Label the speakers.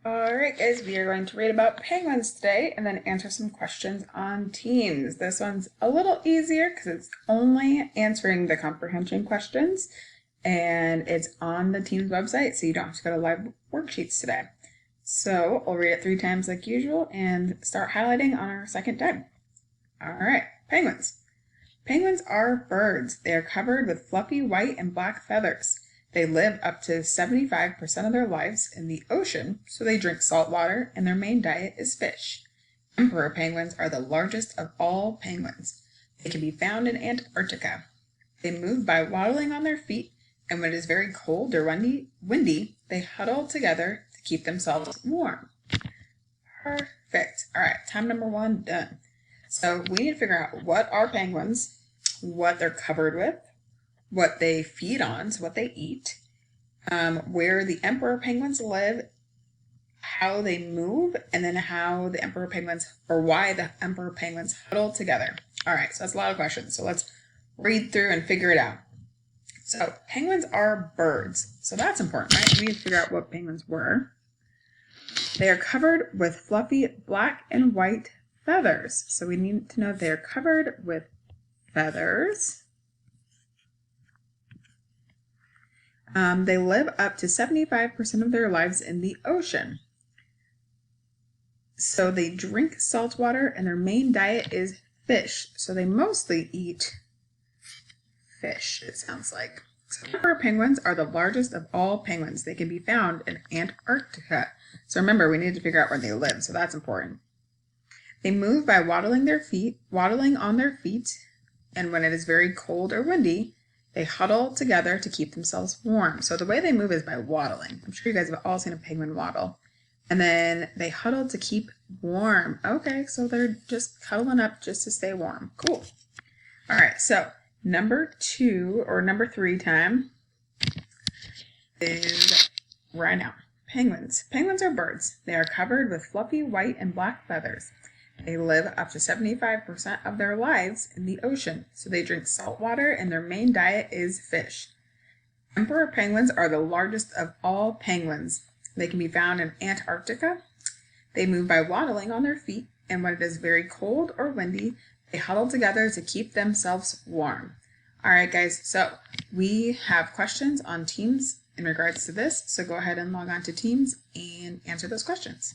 Speaker 1: Alright guys, we are going to read about penguins today and then answer some questions on teams. This one's a little easier because it's only answering the comprehension questions and it's on the team's website, so you don't have to go to live worksheets today. So I'll read it 3 times like usual and start highlighting on our second time. Alright, penguins. Penguins are birds. They are covered with fluffy white and black feathers. They live up to 75% of their lives in the ocean, so they drink salt water, and their main diet is fish. Emperor penguins are the largest of all penguins. They can be found in Antarctica. They move by waddling on their feet, and when it is very cold or windy, they huddle together to keep themselves warm. Perfect. All right, time number 1 done. So we need to figure out what are penguins, what they're covered with, what they feed on, so what they eat, where the emperor penguins live, how they move, and then how the emperor penguins, or why the emperor penguins huddle together. All right, so that's a lot of questions. So let's read through and figure it out. So penguins are birds. So that's important, right? We need to figure out what penguins were. They are covered with fluffy black and white feathers. So we need to know they're covered with feathers. They live up to 75% of their lives in the ocean. So they drink salt water and their main diet is fish. So they mostly eat fish, it sounds like. So emperor penguins are the largest of all penguins. They can be found in Antarctica. So remember, we need to figure out where they live, so that's important. They move by waddling on their feet, and when it is very cold or windy, they huddle together to keep themselves warm. So the way they move is by waddling. I'm sure you guys have all seen a penguin waddle. And then they huddle to keep warm. Okay, so they're just cuddling up just to stay warm. Cool. All right, so number 3 time is right now. Penguins. Penguins are birds. They are covered with fluffy white and black feathers. They live up to 75% of their lives in the ocean, so they drink salt water and their main diet is fish. Emperor penguins are the largest of all penguins. They can be found in Antarctica. They move by waddling on their feet, and when it is very cold or windy, they huddle together to keep themselves warm. All right, guys, so we have questions on teams in regards to this, so go ahead and log on to Teams and answer those questions.